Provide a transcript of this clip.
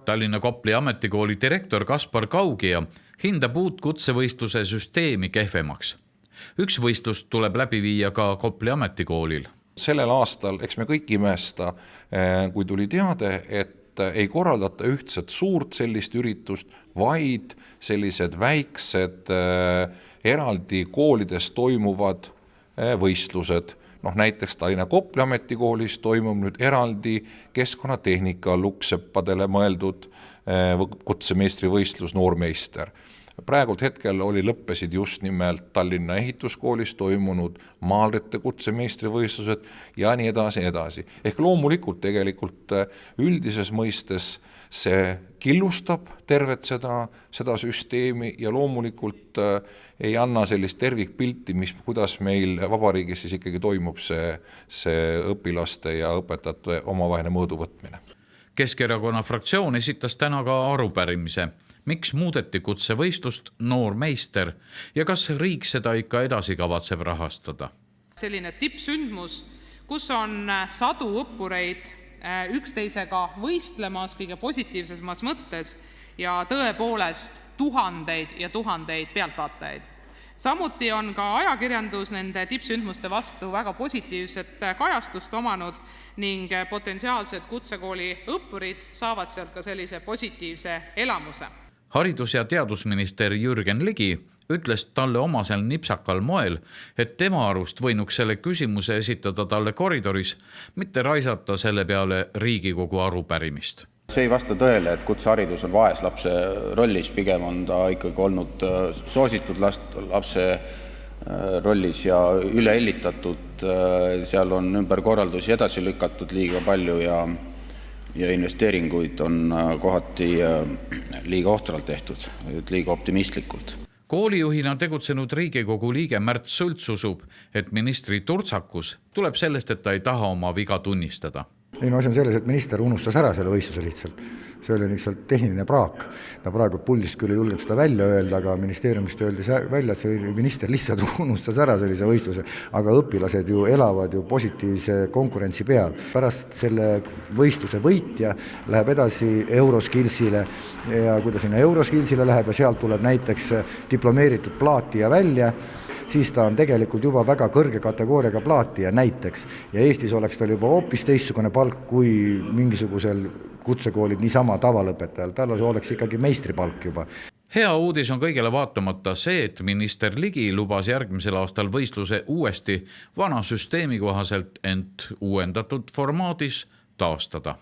Tallinna Kopli ametikooli direktor Kaspar Kaugija hindab uut kutsevõistluse süsteemi kehvemaks. Üks võistlus tuleb läbi viia ka Kopli ametikoolil. Sellel aastal, eks me kõik imesta, kui tuli teade, et ei korraldata ühtset suurt sellist üritust, vaid sellised väiksed eraldi koolides toimuvad võistlused. Näiteks Tallinna Kopli ametikoolis toimub nüüd eraldi keskkonnatehnika lukseppadele mõeldud kutsemeistrivõistlus Noormeister. Praegult hetkel lõppesid just nimelt Tallinna ehituskoolis toimunud maalrite kutsemeistrivõistlused ja nii edasi. Ehk loomulikult tegelikult üldises mõistes see killustab tervet seda süsteemi ja loomulikult ei anna sellist tervikpilti, kuidas meil vabariigis siis ikkagi toimub see õpilaste ja õpetajate omavaheline mõõdu võtmine. Keskerakonna fraktsioon esitas täna ka arupärimise. Miks muudeti kutsevõistlust Noormeister ja kas riik seda ikka edasi kavatseb rahastada? Selline tippsündmus, kus on sadu õppureid üksteisega võistlemas kõige positiivsemas mõttes ja tõepoolest tuhandeid ja tuhandeid pealtvaatajaid. Samuti on ka ajakirjandus nende tippsündmuste vastu väga positiivset kajastust omanud ning potentsiaalsed kutsekooli õppurid saavad sealt ka sellise positiivse elamuse. Haridus- ja teadusminister Jürgen Ligi ütles talle omasel nipsakal moel, et tema arust võinuks selle küsimuse esitada talle koridoris, mitte raisata selle peale Riigikogu arupärimist. See ei vasta tõele, et kutseharidus on vaeslapse rollis, pigem on ta ikkagi olnud soositud lapse rollis ja üleellitatud, seal on ümberkorraldusi edasi lükatud liiga palju ja investeeringuid on kohati liiga ohtralt tehtud, liiga optimistlikult. Koolijuhina tegutsenud Riigikogu liige Märt Sults usub, et ministri turtsakus tuleb sellest, et ta ei taha oma viga tunnistada. Asi on selles, et minister unustas ära selle võistluse lihtsalt. See oli lihtsalt tehniline praak. Ta praegu puldist küll ei julgenud seda välja öelda, aga ministeeriumist öeldi välja, et see minister lihtsalt unustas ära sellise võistluse, aga õpilased ju elavad ju positiivse konkurentsi peal. Pärast selle võistluse võitja läheb edasi Euroskillsile ja kui ta sinna Euroskillsile läheb ja sealt tuleb näiteks diplomeeritud plaatija välja, siis ta on tegelikult juba väga kõrge kategooriaga plaatija näiteks. Ja Eestis oleks tal juba hoopis teistsugune palk kui mingisugusel kutsekoolil niisama tavalõpetajal. Tal oleks ikkagi meistripalk juba. Hea uudis on kõigele vaatamata see, et minister Ligi lubas järgmisel aastal võistluse uuesti vana süsteemi kohaselt ent uuendatud formaadis taastada.